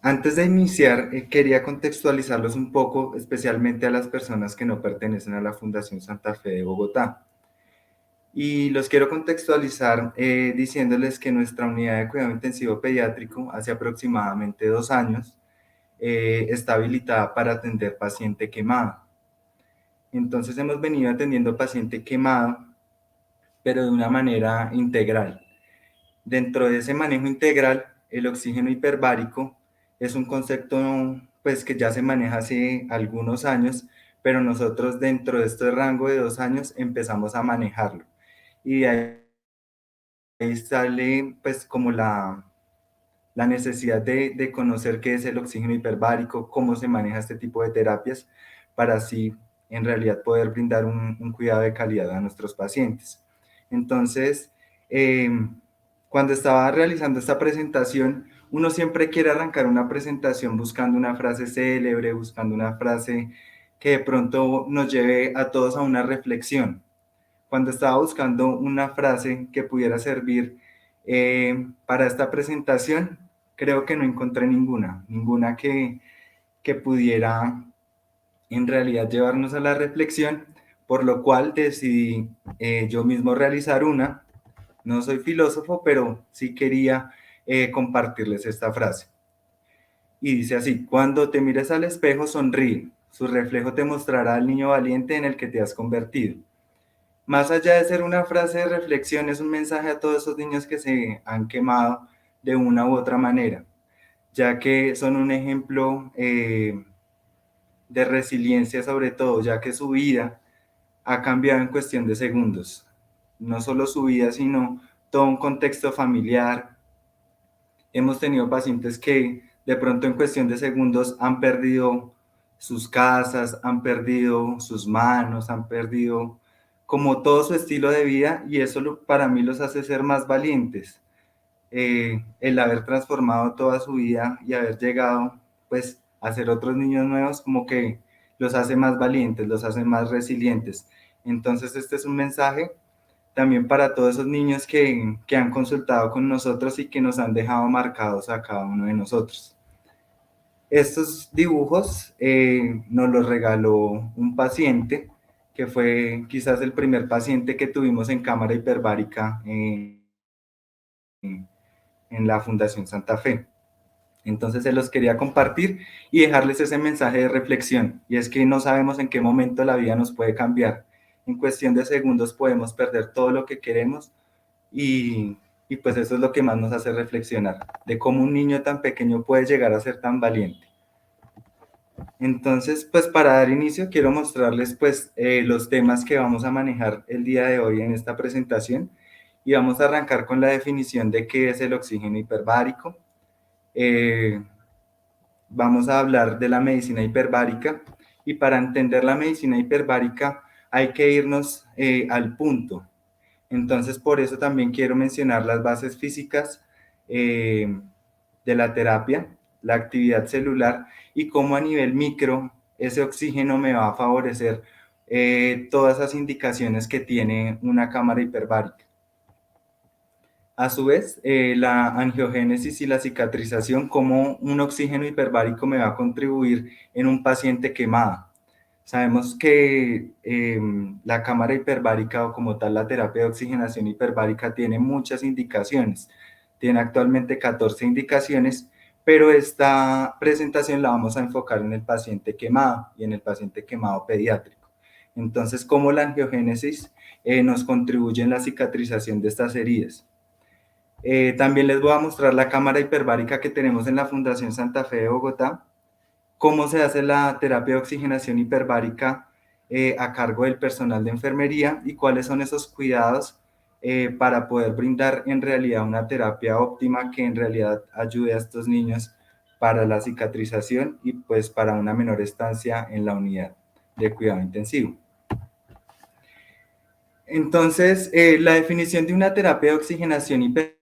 Antes de iniciar, quería contextualizarlos un poco, especialmente a las personas que no pertenecen a la Fundación Santa Fe de Bogotá. Y los quiero contextualizar diciéndoles que nuestra unidad de cuidado intensivo pediátrico, hace aproximadamente 2 años, está habilitada para atender paciente quemado. Entonces hemos venido atendiendo paciente quemado, pero de una manera integral. Dentro de ese manejo integral, el oxígeno hiperbárico es un concepto pues, que ya se maneja hace algunos años, pero nosotros dentro de este rango de 2 años empezamos a manejarlo. Y de ahí sale pues como la necesidad de conocer qué es el oxígeno hiperbárico, cómo se maneja este tipo de terapias, para así en realidad poder brindar un cuidado de calidad a nuestros pacientes. Entonces, eh, cuando estaba realizando esta presentación, uno siempre quiere arrancar una presentación buscando una frase célebre, buscando una frase que de pronto nos lleve a todos a una reflexión. Cuando estaba buscando una frase que pudiera servir para esta presentación, creo que no encontré ninguna que pudiera en realidad llevarnos a la reflexión, por lo cual decidí yo mismo realizar una. No soy filósofo, pero sí quería compartirles esta frase. Y dice así: cuando te mires al espejo, sonríe. Su reflejo te mostrará al niño valiente en el que te has convertido. Más allá de ser una frase de reflexión, es un mensaje a todos esos niños que se han quemado de una u otra manera, ya que son un ejemplo de resiliencia sobre todo, ya que su vida ha cambiado en cuestión de segundos. No solo su vida, sino todo un contexto familiar. Hemos tenido pacientes que de pronto en cuestión de segundos han perdido sus casas, han perdido sus manos, han perdido como todo su estilo de vida, y eso para mí los hace ser más valientes. El haber transformado toda su vida y haber llegado pues a ser otros niños nuevos como que los hace más valientes, los hace más resilientes. Entonces este es un mensaje también para todos esos niños que han consultado con nosotros y que nos han dejado marcados a cada uno de nosotros. Estos dibujos nos los regaló un paciente que fue quizás el primer paciente que tuvimos en cámara hiperbárica en la Fundación Santa Fe. Entonces se los quería compartir y dejarles ese mensaje de reflexión, y es que no sabemos en qué momento la vida nos puede cambiar. En cuestión de segundos podemos perder todo lo que queremos, y, y pues eso es lo que más nos hace reflexionar, de cómo un niño tan pequeño puede llegar a ser tan valiente. Entonces, pues para dar inicio quiero mostrarles pues los temas que vamos a manejar el día de hoy en esta presentación, y vamos a arrancar con la definición de qué es el oxígeno hiperbárico. Eh, Vamos a hablar de la medicina hiperbárica, y para entender la medicina hiperbárica hay que irnos al punto. Entonces, por eso también quiero mencionar las bases físicas eh, de la terapia, la actividad celular y cómo a nivel micro ese oxígeno me va a favorecer todas esas indicaciones que tiene una cámara hiperbárica. A su vez, la angiogénesis y la cicatrización, cómo un oxígeno hiperbárico me va a contribuir en un paciente quemado. Sabemos que la cámara hiperbárica, o como tal la terapia de oxigenación hiperbárica, tiene muchas indicaciones. Tiene actualmente 14 indicaciones, pero esta presentación la vamos a enfocar en el paciente quemado y en el paciente quemado pediátrico. Entonces, cómo la angiogénesis nos contribuye en la cicatrización de estas heridas. También les voy a mostrar la cámara hiperbárica que tenemos en la Fundación Santa Fe de Bogotá, cómo se hace la terapia de oxigenación hiperbárica a cargo del personal de enfermería, y cuáles son esos cuidados para poder brindar en realidad una terapia óptima que en realidad ayude a estos niños para la cicatrización y pues para una menor estancia en la unidad de cuidado intensivo. Entonces, la definición de una terapia de oxigenación hiperbárica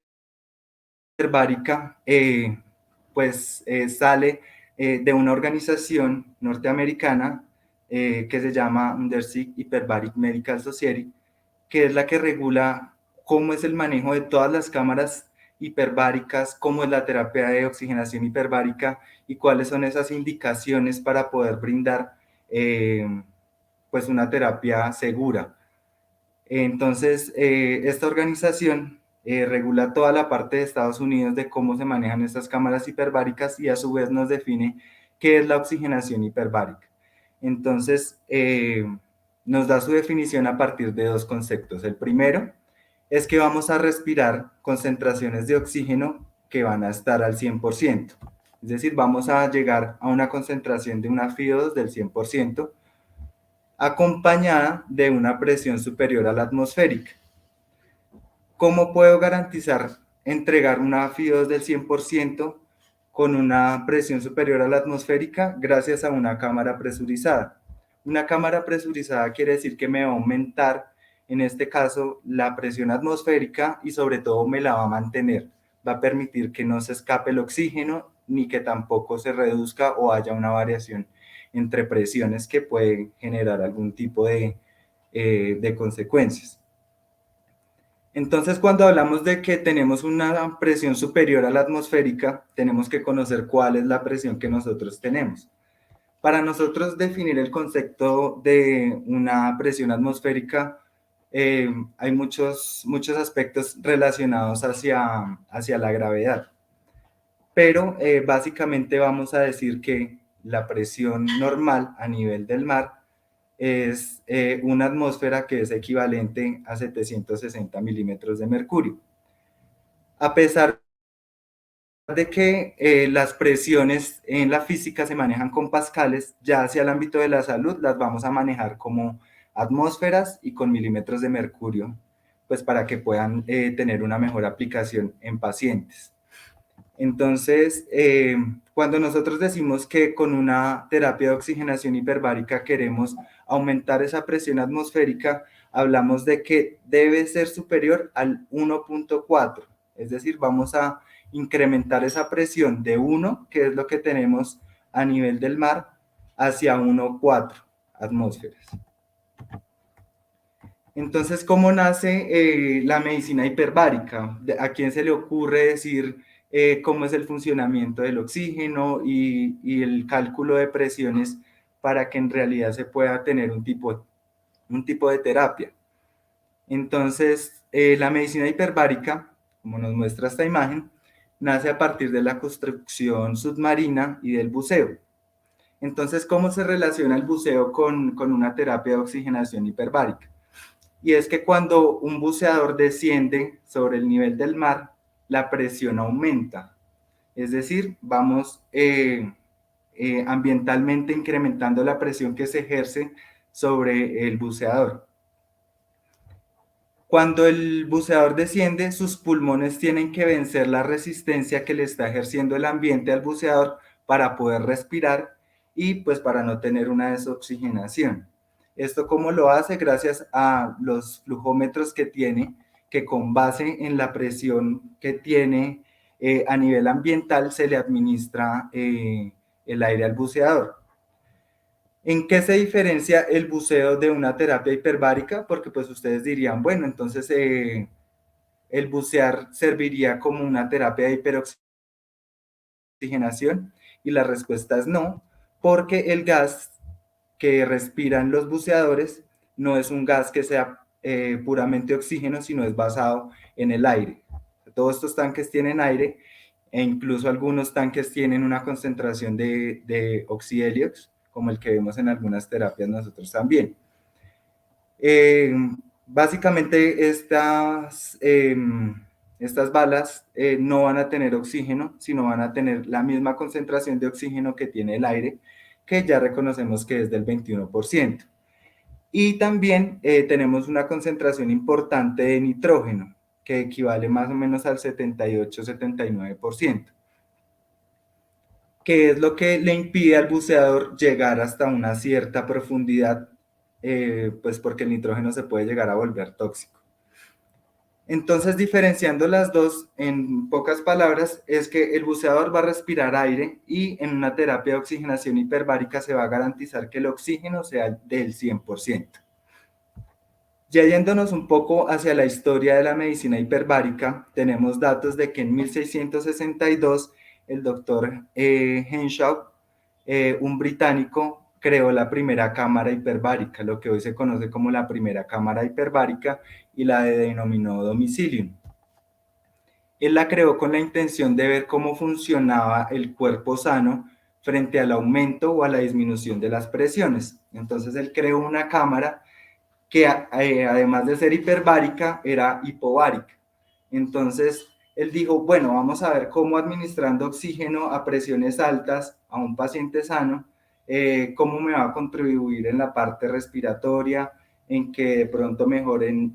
sale de una organización norteamericana que se llama Undersick Hyperbaric Medical Society, que es la que regula cómo es el manejo de todas las cámaras hiperbáricas, cómo es la terapia de oxigenación hiperbárica y cuáles son esas indicaciones para poder brindar pues una terapia segura. Entonces, esta organización regula toda la parte de Estados Unidos de cómo se manejan estas cámaras hiperbáricas y a su vez nos define qué es la oxigenación hiperbárica. Entonces, nos da su definición a partir de dos conceptos. El primero es que vamos a respirar concentraciones de oxígeno que van a estar al 100%. Es decir, vamos a llegar a una concentración de una FiO2 del 100%, acompañada de una presión superior a la atmosférica. ¿Cómo puedo garantizar entregar una FiO2 del 100% con una presión superior a la atmosférica? Gracias a una cámara presurizada. Una cámara presurizada quiere decir que me va a aumentar, en este caso, la presión atmosférica y sobre todo me la va a mantener. Va a permitir que no se escape el oxígeno ni que tampoco se reduzca o haya una variación entre presiones que pueden generar algún tipo de consecuencias. Entonces, cuando hablamos de que tenemos una presión superior a la atmosférica, tenemos que conocer cuál es la presión que nosotros tenemos. Para nosotros definir el concepto de una presión atmosférica, hay muchos aspectos relacionados hacia la gravedad. Pero básicamente vamos a decir que la presión normal a nivel del mar es una atmósfera que es equivalente a 760 milímetros de mercurio. A pesar de que las presiones en la física se manejan con pascales, ya hacia el ámbito de la salud las vamos a manejar como atmósferas y con milímetros de mercurio, pues para que puedan tener una mejor aplicación en pacientes. Entonces, cuando nosotros decimos que con una terapia de oxigenación hiperbárica queremos aumentar esa presión atmosférica, hablamos de que debe ser superior al 1.4, es decir, vamos a incrementar esa presión de 1, que es lo que tenemos a nivel del mar, hacia 1.4 atmósferas. Entonces, ¿cómo nace la medicina hiperbárica? ¿A quién se le ocurre decir cómo es el funcionamiento del oxígeno y el cálculo de presiones para que en realidad se pueda tener un tipo de terapia? Entonces, la medicina hiperbárica, como nos muestra esta imagen, nace a partir de la construcción submarina y del buceo. Entonces, ¿cómo se relaciona el buceo con una terapia de oxigenación hiperbárica? Y es que cuando un buceador desciende sobre el nivel del mar, la presión aumenta. Es decir, vamos ambientalmente incrementando la presión que se ejerce sobre el buceador. Cuando el buceador desciende, sus pulmones tienen que vencer la resistencia que le está ejerciendo el ambiente al buceador para poder respirar y pues para no tener una desoxigenación. ¿Esto cómo lo hace? Gracias a los flujómetros que tiene, que con base en la presión que tiene a nivel ambiental se le administra el aire al buceador. ¿En qué se diferencia el buceo de una terapia hiperbárica? Porque pues ustedes dirían, bueno, entonces el bucear serviría como una terapia de hiperoxigenación y la respuesta es no, porque el gas que respiran los buceadores no es un gas que sea puramente oxígeno, sino es basado en el aire. Todos estos tanques tienen aire e incluso algunos tanques tienen una concentración de oxíheliox, como el que vemos en algunas terapias nosotros también. Básicamente estas balas no van a tener oxígeno, sino van a tener la misma concentración de oxígeno que tiene el aire, que ya reconocemos que es del 21%. Y también tenemos una concentración importante de nitrógeno, que equivale más o menos al 78-79%, que es lo que le impide al buceador llegar hasta una cierta profundidad, pues porque el nitrógeno se puede llegar a volver tóxico. Entonces, diferenciando las dos, en pocas palabras, es que el buceador va a respirar aire y en una terapia de oxigenación hiperbárica se va a garantizar que el oxígeno sea del 100%. Ya yéndonos un poco hacia la historia de la medicina hiperbárica, tenemos datos de que en 1662 el doctor Henshaw, un británico, creó la primera cámara hiperbárica, lo que hoy se conoce como la primera cámara hiperbárica, y la denominó domicilium. Él la creó con la intención de ver cómo funcionaba el cuerpo sano frente al aumento o a la disminución de las presiones. Entonces él creó una cámara que además de ser hiperbárica, era hipobárica. Entonces, él dijo, bueno, vamos a ver cómo administrando oxígeno a presiones altas a un paciente sano, cómo me va a contribuir en la parte respiratoria, en que de pronto mejoren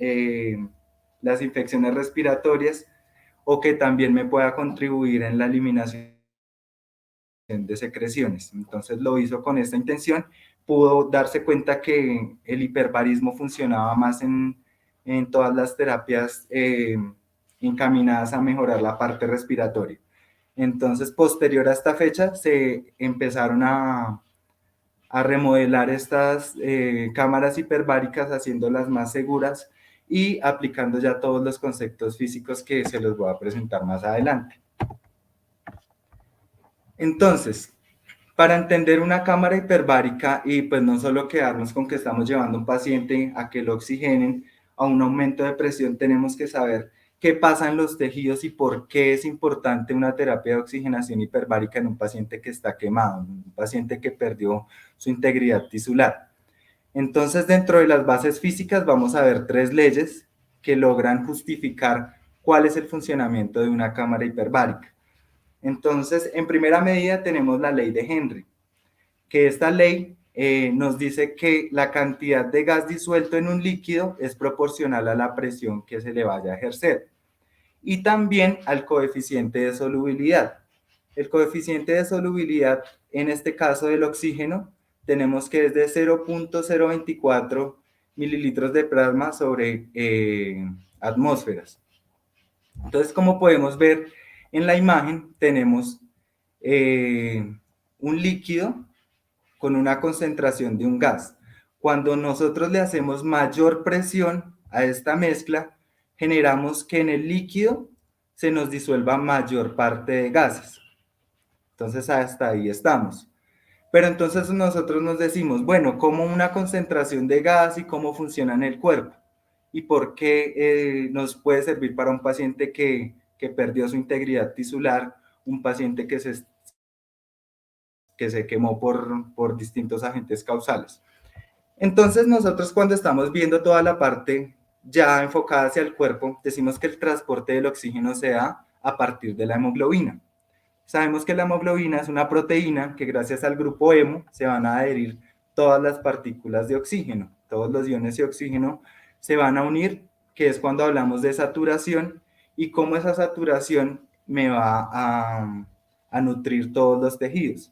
las infecciones respiratorias o que también me pueda contribuir en la eliminación de secreciones. Entonces lo hizo con esta intención, pudo darse cuenta que el hiperbarismo funcionaba más en todas las terapias encaminadas a mejorar la parte respiratoria. Entonces, posterior a esta fecha, se empezaron a remodelar estas cámaras hiperbáricas, haciéndolas más seguras y aplicando ya todos los conceptos físicos que se los voy a presentar más adelante. Entonces, para entender una cámara hiperbárica y pues no solo quedarnos con que estamos llevando a un paciente a que lo oxigenen a un aumento de presión, tenemos que saber qué pasa en los tejidos y por qué es importante una terapia de oxigenación hiperbárica en un paciente que está quemado, un paciente que perdió su integridad tisular. Entonces, dentro de las bases físicas vamos a ver tres leyes que logran justificar cuál es el funcionamiento de una cámara hiperbárica. Entonces, en primera medida tenemos la ley de Henry, que esta ley nos dice que la cantidad de gas disuelto en un líquido es proporcional a la presión que se le vaya a ejercer y también al coeficiente de solubilidad. El coeficiente de solubilidad, en este caso del oxígeno, tenemos que es de 0.024 mililitros de plasma sobre atmósferas. Entonces, como podemos ver en la imagen, tenemos un líquido con una concentración de un gas. Cuando nosotros le hacemos mayor presión a esta mezcla, generamos que en el líquido se nos disuelva mayor parte de gases. Entonces hasta ahí estamos. Pero entonces nosotros nos decimos, bueno, ¿cómo una concentración de gas y cómo funciona en el cuerpo? ¿Y por qué nos puede servir para un paciente que perdió su integridad tisular, un paciente que se quemó por distintos agentes causales? Entonces nosotros cuando estamos viendo toda la parte ya enfocada hacia el cuerpo, decimos que el transporte del oxígeno se da a partir de la hemoglobina. Sabemos que la hemoglobina es una proteína que gracias al grupo hemo se van a adherir todas las partículas de oxígeno, todos los iones de oxígeno se van a unir, que es cuando hablamos de saturación y cómo esa saturación me va a nutrir todos los tejidos.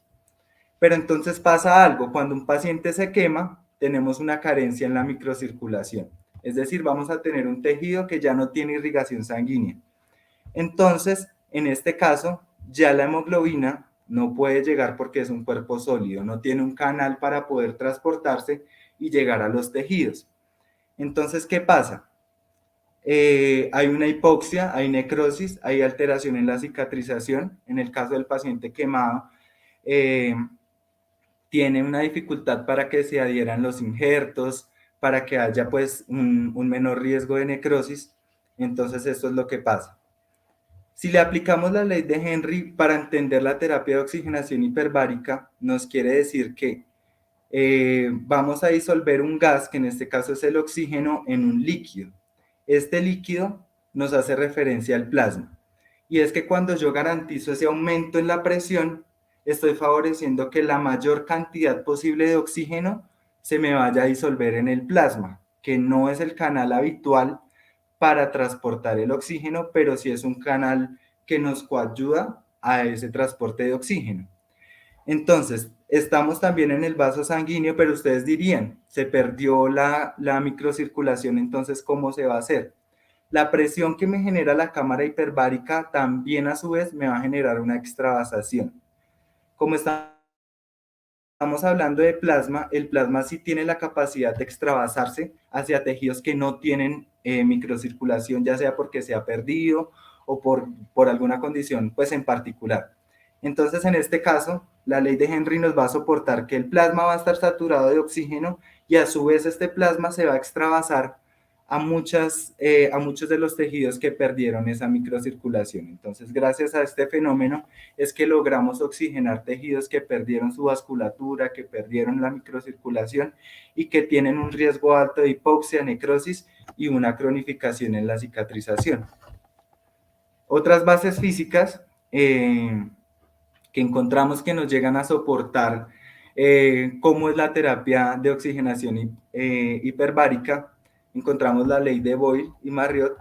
Pero entonces pasa algo, cuando un paciente se quema, tenemos una carencia en la microcirculación, es decir, vamos a tener un tejido que ya no tiene irrigación sanguínea. Entonces, en este caso, ya la hemoglobina no puede llegar porque es un cuerpo sólido, no tiene un canal para poder transportarse y llegar a los tejidos. Entonces, ¿qué pasa? Hay una hipoxia, hay necrosis, hay alteración en la cicatrización. En el caso del paciente quemado, eh, tiene una dificultad para que se adhieran los injertos, para que haya pues un menor riesgo de necrosis. Entonces, esto es lo que pasa. Si le aplicamos la ley de Henry para entender la terapia de oxigenación hiperbárica, nos quiere decir que vamos a disolver un gas, que en este caso es el oxígeno, en un líquido. Este líquido nos hace referencia al plasma. Y es que cuando yo garantizo ese aumento en la presión, estoy favoreciendo que la mayor cantidad posible de oxígeno se me vaya a disolver en el plasma, que no es el canal habitual para transportar el oxígeno, pero sí es un canal que nos coayuda a ese transporte de oxígeno. Entonces, estamos también en el vaso sanguíneo, pero ustedes dirían, se perdió la microcirculación, entonces, ¿cómo se va a hacer? La presión que me genera la cámara hiperbárica también a su vez me va a generar una extravasación. Como está estamos hablando de plasma, el plasma sí tiene la capacidad de extravasarse hacia tejidos que no tienen microcirculación, ya sea porque se ha perdido o por alguna condición pues en particular. Entonces, en este caso, la ley de Henry nos va a soportar que el plasma va a estar saturado de oxígeno y a su vez este plasma se va a extravasar a muchos de los tejidos que perdieron esa microcirculación. Entonces, gracias a este fenómeno es que logramos oxigenar tejidos que perdieron su vasculatura, que perdieron la microcirculación y que tienen un riesgo alto de hipoxia, necrosis y una cronificación en la cicatrización. Otras bases físicas que encontramos que nos llegan a soportar cómo es la terapia de oxigenación hiperbárica, encontramos la ley de Boyle y Marriott,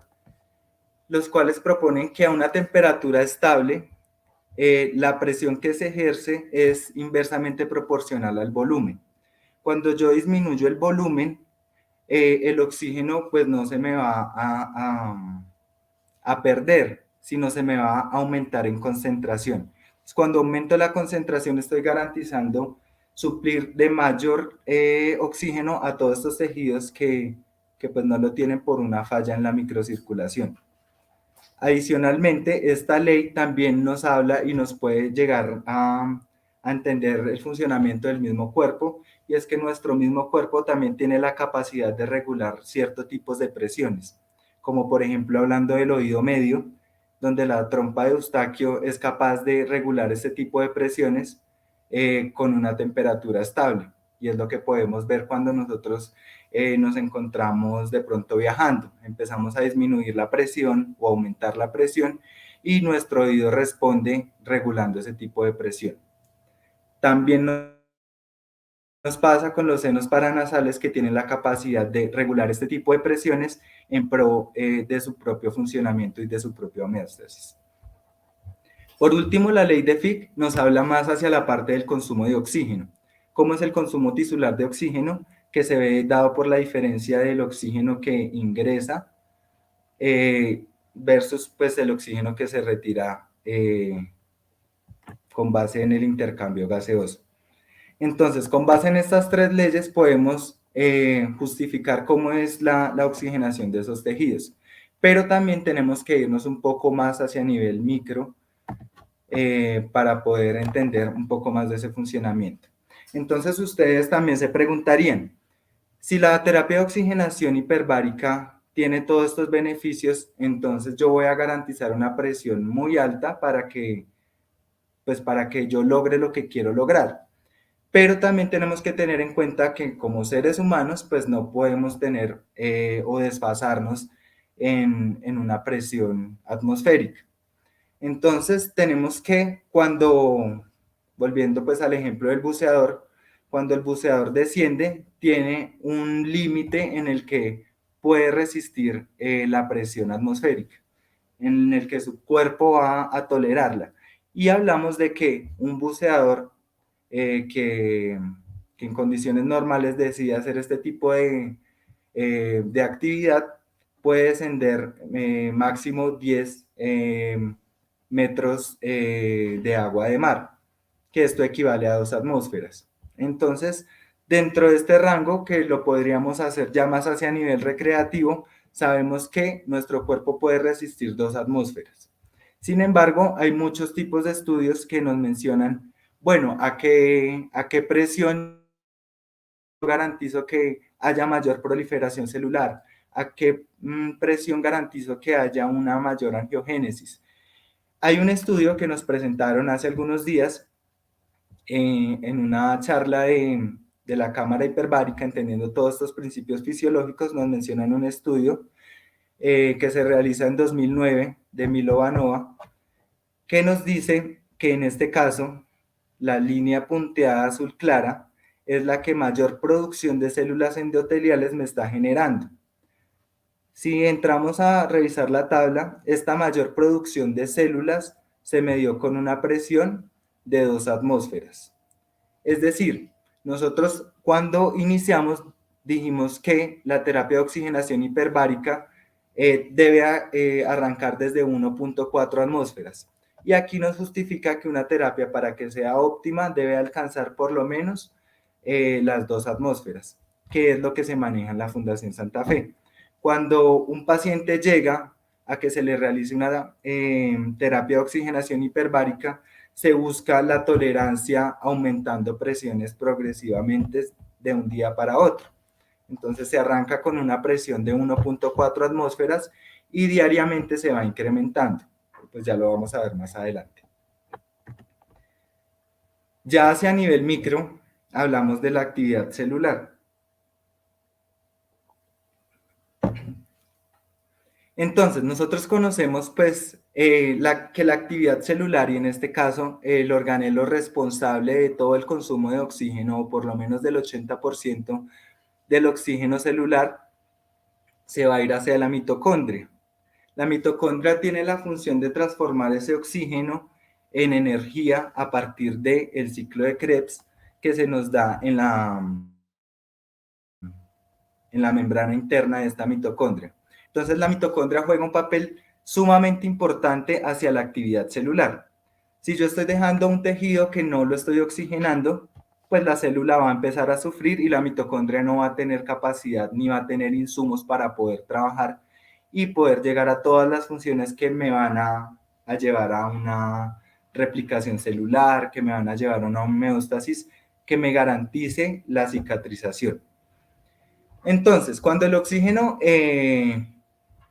los cuales proponen que a una temperatura estable, la presión que se ejerce es inversamente proporcional al volumen. Cuando yo disminuyo el volumen, el oxígeno pues no se me va a perder, sino se me va a aumentar en concentración. Entonces, cuando aumento la concentración estoy garantizando suplir de mayor oxígeno a todos estos tejidos que pues no lo tienen por una falla en la microcirculación. Adicionalmente, esta ley también nos habla y nos puede llegar a entender el funcionamiento del mismo cuerpo, y es que nuestro mismo cuerpo también tiene la capacidad de regular ciertos tipos de presiones, como por ejemplo hablando del oído medio, donde la trompa de Eustaquio es capaz de regular este tipo de presiones con una temperatura estable, y es lo que podemos ver cuando nosotros nos encontramos de pronto viajando. Empezamos a disminuir la presión o aumentar la presión y nuestro oído responde regulando ese tipo de presión. También nos pasa con los senos paranasales que tienen la capacidad de regular este tipo de presiones en pro de su propio funcionamiento y de su propia homeostasis. Por último, la ley de Fick nos habla más hacia la parte del consumo de oxígeno. ¿Cómo es el consumo tisular de oxígeno? Que se ve dado por la diferencia del oxígeno que ingresa versus pues, el oxígeno que se retira con base en el intercambio gaseoso. Entonces, con base en estas tres leyes podemos justificar cómo es la oxigenación de esos tejidos. Pero también tenemos que irnos un poco más hacia nivel micro para poder entender un poco más de ese funcionamiento. Entonces, ustedes también se preguntarían, si la terapia de oxigenación hiperbárica tiene todos estos beneficios, entonces yo voy a garantizar una presión muy alta para que yo logre lo que quiero lograr. Pero también tenemos que tener en cuenta que como seres humanos, pues no podemos tener o desfasarnos en una presión atmosférica. Entonces tenemos que volviendo pues al ejemplo del buceador, cuando el buceador desciende, tiene un límite en el que puede resistir la presión atmosférica, en el que su cuerpo va a tolerarla. Y hablamos de que un buceador que en condiciones normales decide hacer este tipo de actividad puede descender máximo 10 metros de agua de mar, que esto equivale a 2 atmósferas. Entonces, dentro de este rango, que lo podríamos hacer ya más hacia nivel recreativo, sabemos que nuestro cuerpo puede resistir 2 atmósferas. Sin embargo, hay muchos tipos de estudios que nos mencionan, bueno, a qué presión garantizo que haya mayor proliferación celular, a qué presión garantizo que haya una mayor angiogénesis. Hay un estudio que nos presentaron hace algunos días en una charla de la cámara hiperbárica, entendiendo todos estos principios fisiológicos, nos mencionan un estudio que se realiza en 2009 de Milovanova, que nos dice que en este caso la línea punteada azul clara es la que mayor producción de células endoteliales me está generando. Si entramos a revisar la tabla, esta mayor producción de células se midió con una presión de 2 atmósferas. Es decir, nosotros cuando iniciamos dijimos que la terapia de oxigenación hiperbárica debe arrancar desde 1.4 atmósferas. y aquí nos justifica que una terapia para que sea óptima debe alcanzar por lo menos las 2 atmósferas, que es lo que se maneja en la Fundación Santa Fe. Cuando un paciente llega a que se le realice una terapia de oxigenación hiperbárica, se busca la tolerancia aumentando presiones progresivamente de un día para otro. Entonces se arranca con una presión de 1.4 atmósferas y diariamente se va incrementando. Pues ya lo vamos a ver más adelante. Ya hacia nivel micro, hablamos de la actividad celular. Entonces, nosotros conocemos pues que la actividad celular y en este caso el organelo responsable de todo el consumo de oxígeno o por lo menos del 80% del oxígeno celular se va a ir hacia la mitocondria. La mitocondria tiene la función de transformar ese oxígeno en energía a partir del ciclo de Krebs que se nos da en la membrana interna de esta mitocondria. Entonces la mitocondria juega un papel sumamente importante hacia la actividad celular. Si yo estoy dejando un tejido que no lo estoy oxigenando, pues la célula va a empezar a sufrir y la mitocondria no va a tener capacidad ni va a tener insumos para poder trabajar y poder llegar a todas las funciones que me van a llevar a una replicación celular, que me van a llevar a una homeostasis que me garantice la cicatrización. Entonces, cuando el oxígeno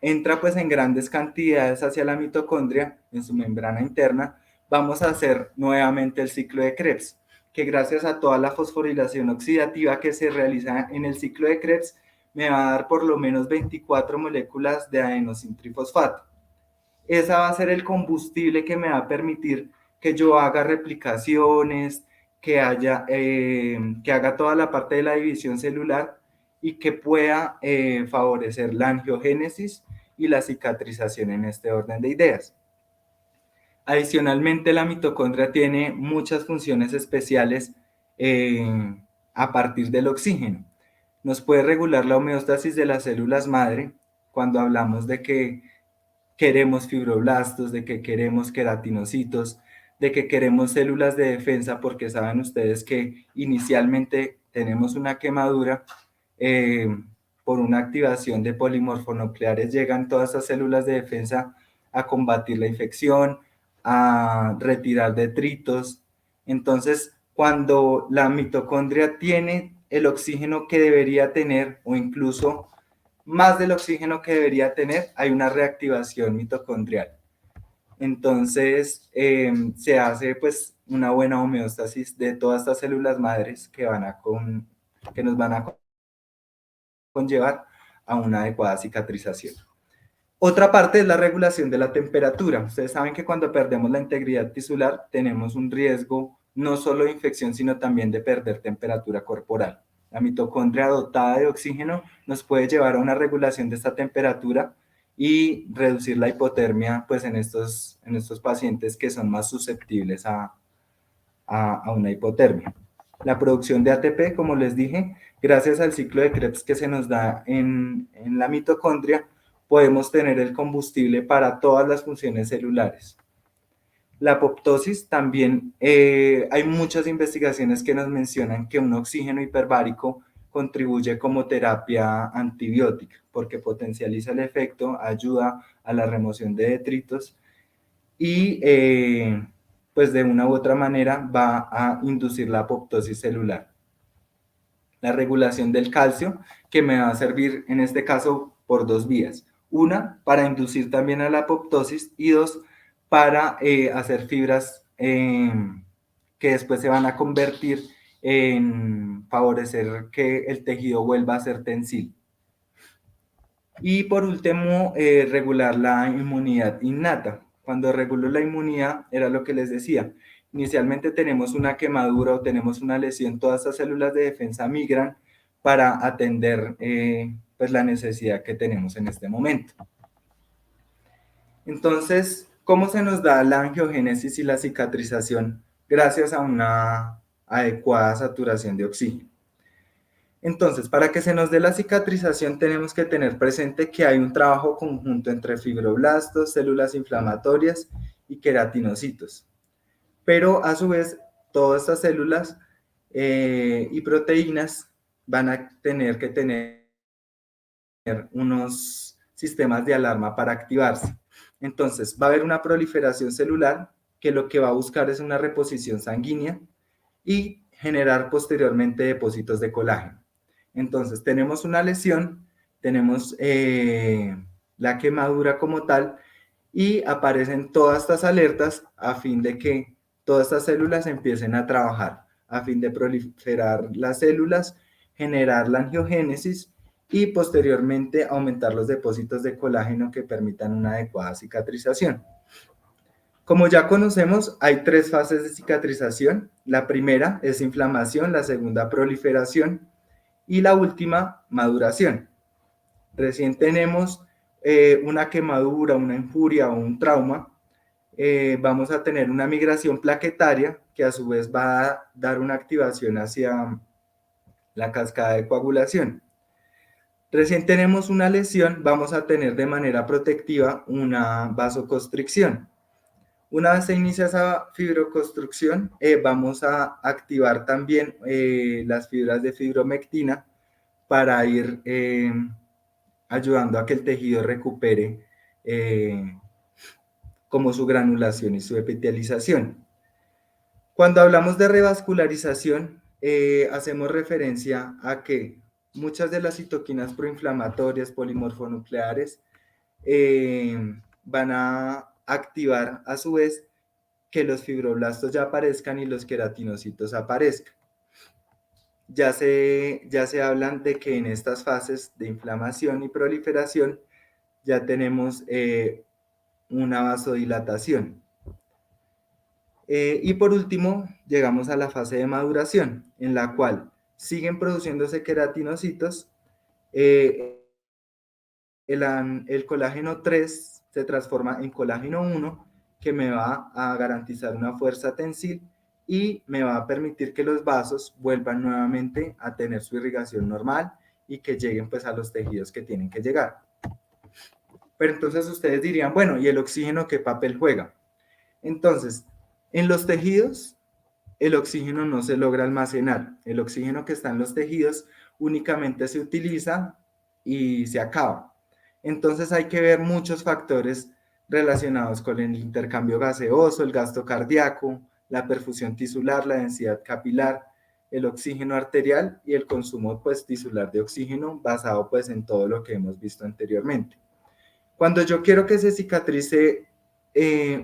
entra pues en grandes cantidades hacia la mitocondria, en su membrana interna, vamos a hacer nuevamente el ciclo de Krebs, que gracias a toda la fosforilación oxidativa que se realiza en el ciclo de Krebs, me va a dar por lo menos 24 moléculas de adenosintrifosfato. Esa va a ser el combustible que me va a permitir que yo haga replicaciones, que haga toda la parte de la división celular y que pueda favorecer la angiogénesis y la cicatrización en este orden de ideas. Adicionalmente, la mitocondria tiene muchas funciones especiales a partir del oxígeno. Nos puede regular la homeostasis de las células madre cuando hablamos de que queremos fibroblastos, de que queremos queratinocitos, de que queremos células de defensa, porque saben ustedes que inicialmente tenemos una quemadura eh, por una activación de polimorfonucleares, llegan todas esas células de defensa a combatir la infección, a retirar detritos. Entonces, cuando la mitocondria tiene el oxígeno que debería tener o incluso más del oxígeno que debería tener, hay una reactivación mitocondrial. Entonces, se hace pues una buena homeostasis de todas estas células madres que nos van a conllevar a una adecuada cicatrización. Otra parte es la regulación de la temperatura. Ustedes saben que cuando perdemos la integridad tisular tenemos un riesgo no solo de infección, sino también de perder temperatura corporal. La mitocondria dotada de oxígeno nos puede llevar a una regulación de esta temperatura y reducir la hipotermia pues, en estos pacientes que son más susceptibles a una hipotermia. La producción de ATP, como les dije, gracias al ciclo de Krebs que se nos da en la mitocondria, podemos tener el combustible para todas las funciones celulares. La apoptosis también, hay muchas investigaciones que nos mencionan que un oxígeno hiperbárico contribuye como terapia antibiótica, porque potencializa el efecto, ayuda a la remoción de detritos y pues de una u otra manera va a inducir la apoptosis celular. La regulación del calcio, que me va a servir en este caso por 2 vías. Una, para inducir también a la apoptosis y 2, para hacer fibras que después se van a convertir en favorecer que el tejido vuelva a ser tensil. Y por último, regular la inmunidad innata. Cuando regulo la inmunidad, era lo que les decía, inicialmente tenemos una quemadura o tenemos una lesión, todas esas células de defensa migran para atender pues la necesidad que tenemos en este momento. Entonces, ¿cómo se nos da la angiogénesis y la cicatrización? Gracias a una adecuada saturación de oxígeno. Entonces, para que se nos dé la cicatrización tenemos que tener presente que hay un trabajo conjunto entre fibroblastos, células inflamatorias y queratinocitos. Pero a su vez, todas estas células y proteínas van a tener que tener unos sistemas de alarma para activarse. Entonces, va a haber una proliferación celular que lo que va a buscar es una reposición sanguínea y generar posteriormente depósitos de colágeno. Entonces, tenemos una lesión, tenemos la quemadura como tal y aparecen todas estas alertas a fin de que todas estas células empiecen a trabajar, a fin de proliferar las células, generar la angiogénesis y posteriormente aumentar los depósitos de colágeno que permitan una adecuada cicatrización. Como ya conocemos, hay 3 fases de cicatrización. La primera es inflamación, la segunda proliferación y la última maduración. Recién tenemos una quemadura, una injuria o un trauma, vamos a tener una migración plaquetaria que a su vez va a dar una activación hacia la cascada de coagulación. Recién tenemos una lesión, vamos a tener de manera protectiva una vasoconstricción. Una vez se inicia esa fibroconstrucción, vamos a activar también las fibras de fibromectina para ir ayudando a que el tejido recupere como su granulación y su epitelización. Cuando hablamos de revascularización, hacemos referencia a que muchas de las citoquinas proinflamatorias polimorfonucleares van a activar a su vez que los fibroblastos ya aparezcan y los queratinocitos aparezcan. Ya se hablan de que en estas fases de inflamación y proliferación ya tenemos una vasodilatación. Y por último, llegamos a la fase de maduración, en la cual siguen produciéndose queratinocitos. El colágeno 3 se transforma en colágeno 1, que me va a garantizar una fuerza tensil y me va a permitir que los vasos vuelvan nuevamente a tener su irrigación normal y que lleguen pues a los tejidos que tienen que llegar. Pero entonces ustedes dirían, bueno, ¿y el oxígeno qué papel juega? Entonces, en los tejidos, el oxígeno no se logra almacenar. El oxígeno que está en los tejidos únicamente se utiliza y se acaba. Entonces hay que ver muchos factores relacionados con el intercambio gaseoso, el gasto cardíaco, la perfusión tisular, la densidad capilar, el oxígeno arterial y el consumo pues, tisular de oxígeno basado pues, en todo lo que hemos visto anteriormente. Cuando yo quiero que se cicatrice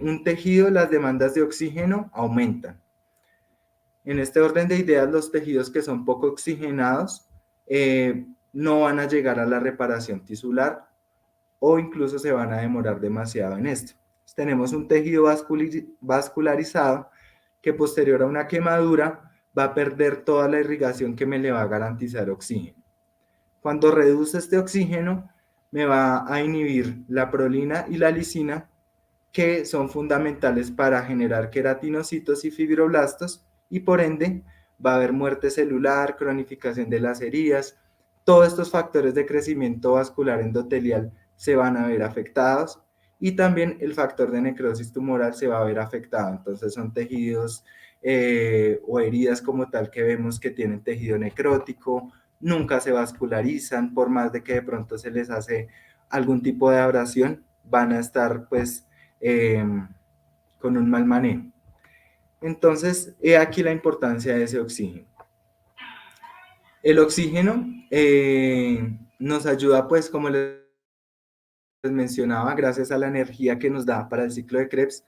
un tejido, las demandas de oxígeno aumentan. En este orden de ideas, los tejidos que son poco oxigenados no van a llegar a la reparación tisular o incluso se van a demorar demasiado en esto. Entonces, tenemos un tejido vascularizado que posterior a una quemadura va a perder toda la irrigación que me le va a garantizar oxígeno. Cuando reduce este oxígeno, me va a inhibir la prolina y la lisina, que son fundamentales para generar queratinocitos y fibroblastos, y por ende va a haber muerte celular, cronificación de las heridas. Todos estos factores de crecimiento vascular endotelial se van a ver afectados y también el factor de necrosis tumoral se va a ver afectado. Entonces son tejidos o heridas como tal que vemos que tienen tejido necrótico, nunca se vascularizan, por más de que de pronto se les hace algún tipo de abrasión, van a estar pues con un mal manejo. Entonces, he aquí la importancia de ese oxígeno. El oxígeno nos ayuda, pues, como les mencionaba, gracias a la energía que nos da para el ciclo de Krebs,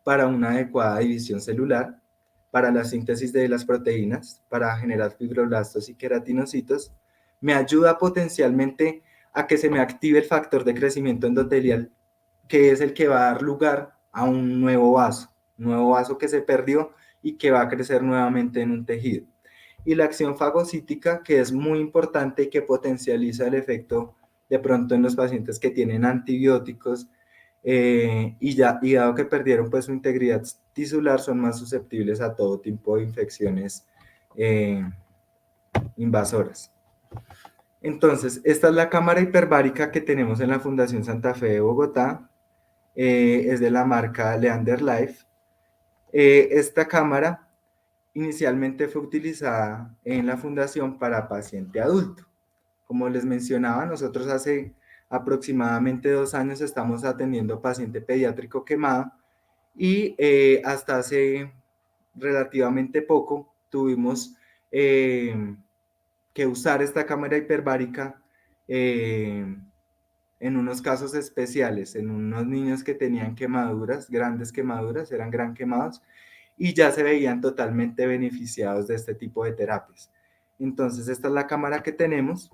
para una adecuada división celular, para la síntesis de las proteínas, para generar fibroblastos y queratinocitos, me ayuda potencialmente a que se me active el factor de crecimiento endotelial, que es el que va a dar lugar a un nuevo vaso que se perdió y que va a crecer nuevamente en un tejido. Y la acción fagocítica, que es muy importante y que potencializa el efecto de pronto en los pacientes que tienen antibióticos y dado que perdieron pues su integridad tisular, son más susceptibles a todo tipo de infecciones invasoras. Entonces, esta es la cámara hiperbárica que tenemos en la Fundación Santa Fe de Bogotá. es de la marca Leander Life. Esta cámara inicialmente fue utilizada en la fundación para paciente adulto. Como les mencionaba, nosotros hace aproximadamente 2 años estamos atendiendo paciente pediátrico quemado y hasta hace relativamente poco tuvimos que usar esta cámara hiperbárica en unos casos especiales, en unos niños que tenían quemaduras, grandes quemaduras, eran gran quemados, y ya se veían totalmente beneficiados de este tipo de terapias. Entonces, esta es la cámara que tenemos,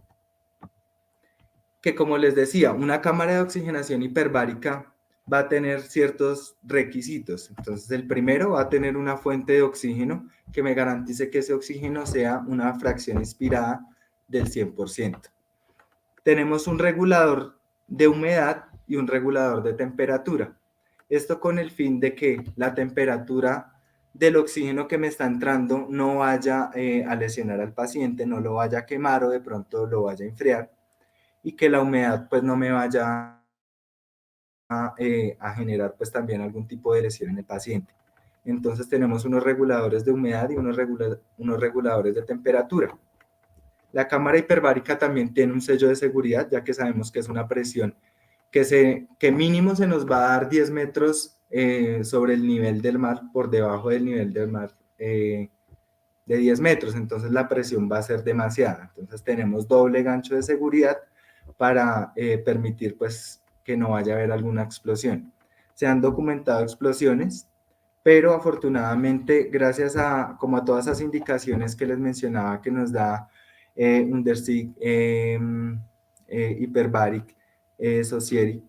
que como les decía, una cámara de oxigenación hiperbárica va a tener ciertos requisitos. Entonces, el primero va a tener una fuente de oxígeno que me garantice que ese oxígeno sea una fracción inspirada del 100%. Tenemos un regulador de humedad y un regulador de temperatura. Esto con el fin de que la temperatura del oxígeno que me está entrando no vaya a lesionar al paciente, no lo vaya a quemar o de pronto lo vaya a enfriar, y que la humedad pues no me vaya a generar pues también algún tipo de lesión en el paciente. Entonces tenemos unos reguladores de humedad y unos reguladores de temperatura. La cámara hiperbárica también tiene un sello de seguridad, ya que sabemos que es una presión que mínimo se nos va a dar 10 metros sobre el nivel del mar, por debajo del nivel del mar de 10 metros, entonces la presión va a ser demasiada. Entonces tenemos doble gancho de seguridad para permitir pues que no vaya a haber alguna explosión. Se han documentado explosiones, pero afortunadamente gracias a como a todas esas indicaciones que les mencionaba que nos da Undersig Hyperbaric Society,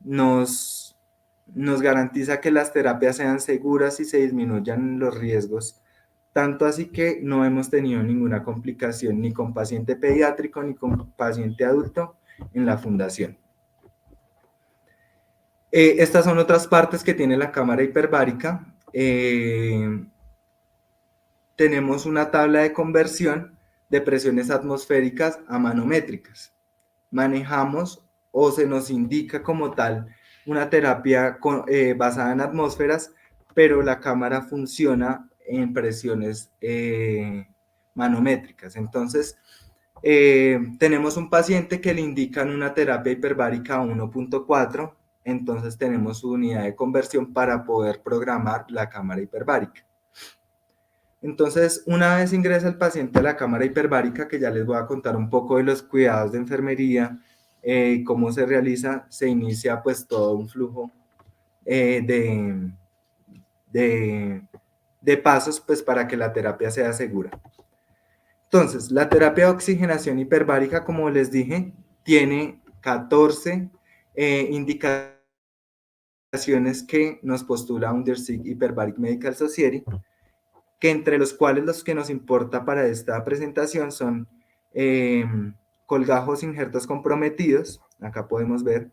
nos garantiza que las terapias sean seguras y se disminuyan los riesgos, tanto así que no hemos tenido ninguna complicación ni con paciente pediátrico ni con paciente adulto en la fundación. Estas son otras partes que tiene la cámara hiperbárica. Tenemos una tabla de conversión de presiones atmosféricas a manométricas. Manejamos o se nos indica como tal una terapia basada en atmósferas, pero la cámara funciona en presiones manométricas. Entonces, tenemos un paciente que le indican una terapia hiperbárica 1.4, entonces tenemos su unidad de conversión para poder programar la cámara hiperbárica. Entonces, una vez ingresa el paciente a la cámara hiperbárica, que ya les voy a contar un poco de los cuidados de enfermería, cómo se realiza, se inicia pues todo un flujo de pasos pues para que la terapia sea segura. Entonces, la terapia de oxigenación hiperbárica, como les dije, tiene 14 indicaciones que nos postula Undersig Hyperbaric Medical Society, que entre los cuales los que nos importa para esta presentación son colgajos injertos comprometidos, acá podemos ver,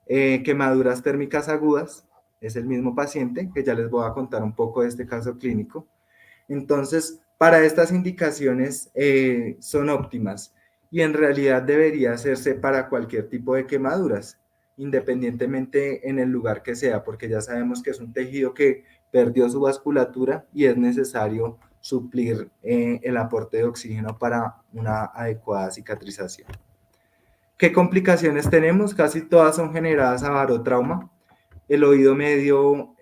quemaduras térmicas agudas, es el mismo paciente, que ya les voy a contar un poco de este caso clínico. Entonces, para estas indicaciones son óptimas y en realidad debería hacerse para cualquier tipo de quemaduras, independientemente en el lugar que sea, porque ya sabemos que es un tejido que perdió su vasculatura y es necesario suplir el aporte de oxígeno para una adecuada cicatrización. ¿Qué complicaciones tenemos? Casi todas son generadas a barotrauma. El oído medio,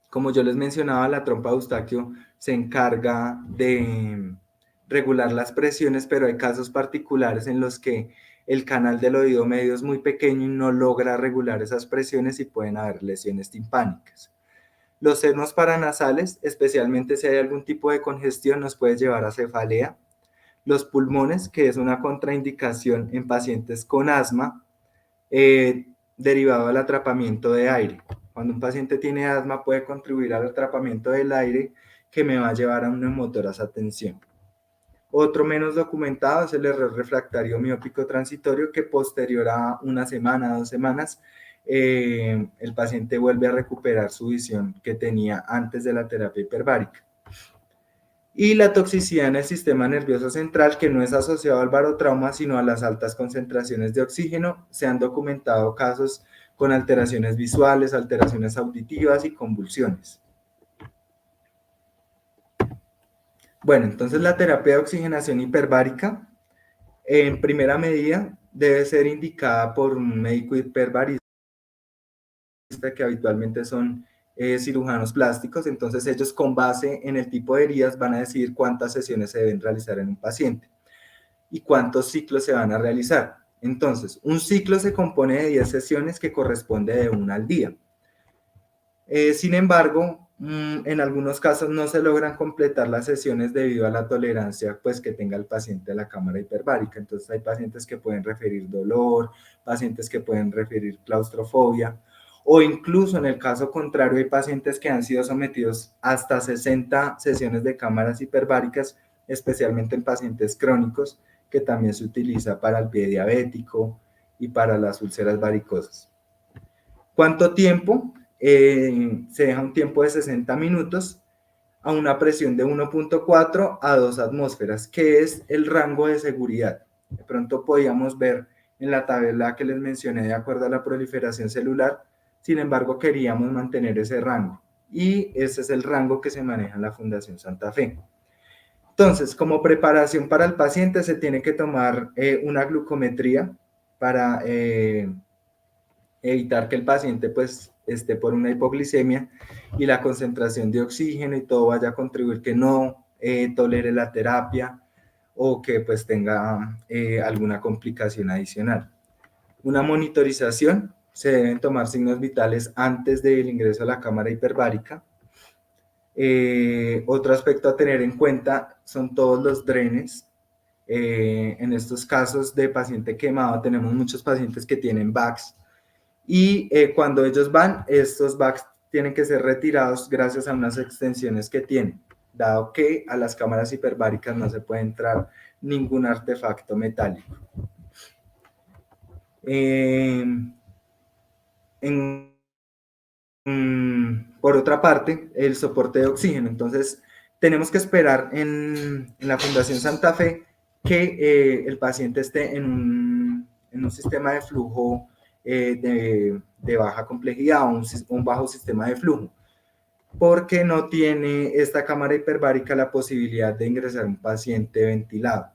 como yo les mencionaba, la trompa de Eustaquio se encarga de regular las presiones, pero hay casos particulares en los que el canal del oído medio es muy pequeño y no logra regular esas presiones y pueden haber lesiones timpánicas. Los senos paranasales, especialmente si hay algún tipo de congestión, nos puede llevar a cefalea. Los pulmones, que es una contraindicación en pacientes con asma, derivado del atrapamiento de aire. Cuando un paciente tiene asma puede contribuir al atrapamiento del aire que me va a llevar a un neumotoras a tensión. Otro menos documentado es el error refractario miópico transitorio, que posterior a una semana, 2 semanas, el paciente vuelve a recuperar su visión que tenía antes de la terapia hiperbárica. Y la toxicidad en el sistema nervioso central, que no es asociado al barotrauma, sino a las altas concentraciones de oxígeno. Se han documentado casos con alteraciones visuales, alteraciones auditivas y convulsiones. Bueno, entonces la terapia de oxigenación hiperbárica, en primera medida, debe ser indicada por un médico hiperbarista, que habitualmente son cirujanos plásticos. Entonces ellos, con base en el tipo de heridas, van a decidir cuántas sesiones se deben realizar en un paciente y cuántos ciclos se van a realizar. Entonces, un ciclo se compone de 10 sesiones, que corresponde de 1 al día. Sin embargo, en algunos casos no se logran completar las sesiones debido a la tolerancia, pues, que tenga el paciente a la cámara hiperbárica. Entonces hay pacientes que pueden referir dolor, pacientes que pueden referir claustrofobia, o incluso en el caso contrario hay pacientes que han sido sometidos hasta 60 sesiones de cámaras hiperbáricas, especialmente en pacientes crónicos, que también se utiliza para el pie diabético y para las úlceras varicosas. ¿Cuánto tiempo? Se deja un tiempo de 60 minutos a una presión de 1.4 a 2 atmósferas, que es el rango de seguridad. De pronto podíamos ver en la tabla que les mencioné de acuerdo a la proliferación celular. Sin embargo, queríamos mantener ese rango, y ese es el rango que se maneja en la Fundación Santa Fe. Entonces, como preparación para el paciente, se tiene que tomar una glucometría para evitar que el paciente, pues, esté por una hipoglicemia, y la concentración de oxígeno y todo vaya a contribuir que no tolere la terapia, o que pues tenga alguna complicación adicional. Una monitorización: se deben tomar signos vitales antes del ingreso a la cámara hiperbárica. Otro aspecto a tener en cuenta son todos los drenes. En estos casos de paciente quemado, tenemos muchos pacientes que tienen bags, y cuando ellos van, estos bags tienen que ser retirados gracias a unas extensiones que tienen, dado que a las cámaras hiperbáricas no se puede entrar ningún artefacto metálico. Por otra parte, el soporte de oxígeno. Entonces, tenemos que esperar en la Fundación Santa Fe que el paciente esté en un sistema de flujo de baja complejidad, o un bajo sistema de flujo, porque no tiene esta cámara hiperbárica la posibilidad de ingresar un paciente ventilado.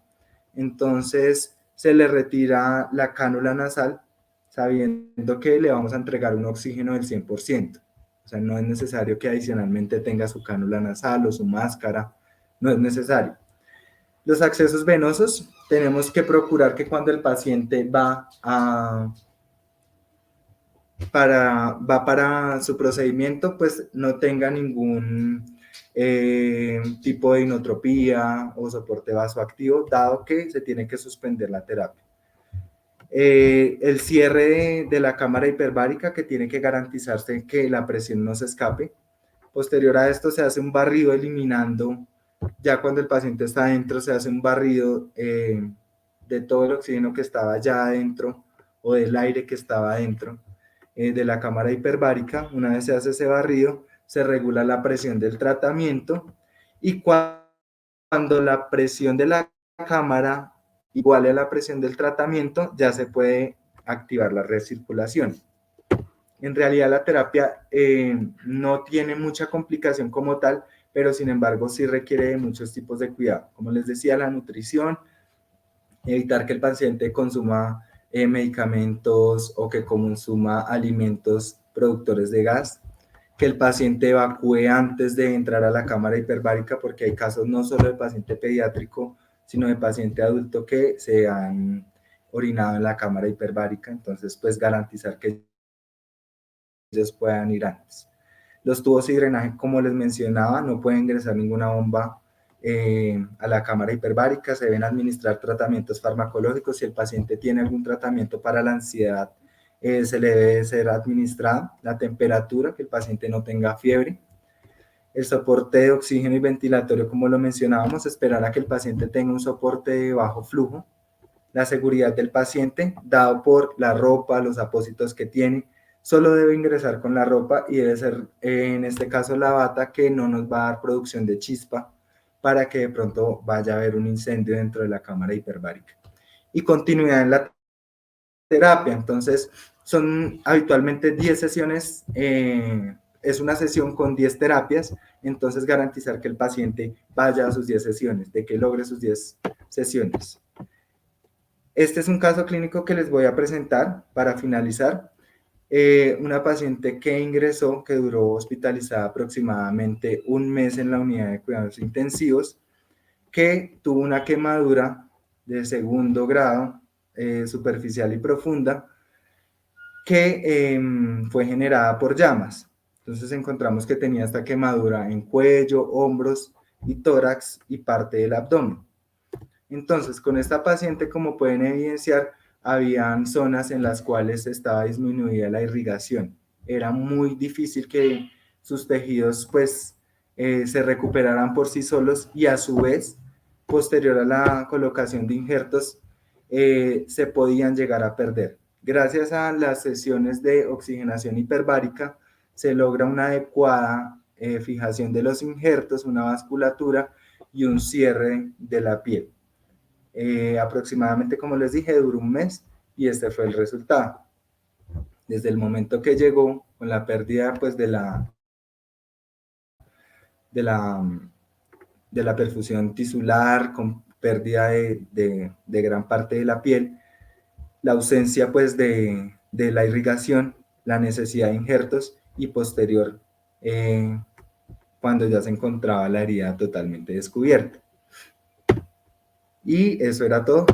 Entonces, se le retira la cánula nasal, sabiendo que le vamos a entregar un oxígeno del 100%. O sea, no es necesario que adicionalmente tenga su cánula nasal o su máscara, no es necesario. Los accesos venosos: tenemos que procurar que cuando el paciente va para su procedimiento, pues no tenga ningún tipo de inotropía o soporte vasoactivo, dado que se tiene que suspender la terapia. El cierre de la cámara hiperbárica, que tiene que garantizarse que la presión no se escape. Posterior a esto, se hace un barrido eliminando, ya cuando el paciente está adentro, se hace un barrido de todo el oxígeno que estaba ya adentro, o del aire que estaba adentro de la cámara hiperbárica. Una vez se hace ese barrido, se regula la presión del tratamiento, y cuando la presión de la cámara iguale a la presión del tratamiento, ya se puede activar la recirculación. En realidad la terapia no tiene mucha complicación como tal, pero sin embargo sí requiere de muchos tipos de cuidado. Como les decía, la nutrición, evitar que el paciente consuma medicamentos o que consuma alimentos productores de gas, que el paciente evacúe antes de entrar a la cámara hiperbárica, porque hay casos no solo de paciente pediátrico, sino de paciente adulto que se han orinado en la cámara hiperbárica. Entonces, pues garantizar que ellos puedan ir antes. Los tubos y drenaje, como les mencionaba, no puede ingresar ninguna bomba a la cámara hiperbárica. Se deben administrar tratamientos farmacológicos. Si el paciente tiene algún tratamiento para la ansiedad, se le debe ser administrado. La temperatura, que el paciente no tenga fiebre. El soporte de oxígeno y ventilatorio, como lo mencionábamos, esperar a que el paciente tenga un soporte de bajo flujo. La seguridad del paciente, dado por la ropa, los apósitos que tiene. Solo debe ingresar con la ropa, y debe ser, en este caso, la bata, que no nos va a dar producción de chispa, para que de pronto vaya a haber un incendio dentro de la cámara hiperbárica. Y continuidad en la terapia. Entonces, Son habitualmente 10 sesiones, es una sesión con 10 terapias, entonces garantizar que el paciente vaya a sus 10 sesiones, de que logre sus 10 sesiones. Este es un caso clínico que les voy a presentar para finalizar. Una paciente que ingresó, que duró hospitalizada aproximadamente un mes en la unidad de cuidados intensivos, que tuvo una quemadura de segundo grado, superficial y profunda, que fue generada por llamas. Entonces encontramos que tenía esta quemadura en cuello, hombros y tórax y parte del abdomen. Entonces, con esta paciente, como pueden evidenciar, habían zonas en las cuales estaba disminuida la irrigación. Era muy difícil que sus tejidos pues se recuperaran por sí solos y a su vez, posterior a la colocación de injertos, se podían llegar a perder. Gracias a las sesiones de oxigenación hiperbárica se logra una adecuada fijación de los injertos, una vasculatura y un cierre de la piel. Aproximadamente, como les dije, duró un mes y este fue el resultado. Desde el momento que llegó con la pérdida pues, de la, de la perfusión tisular, con pérdida de gran parte de la piel, la ausencia pues, de la irrigación, la necesidad de injertos y posterior, cuando ya se encontraba la herida totalmente descubierta. Y eso era todo.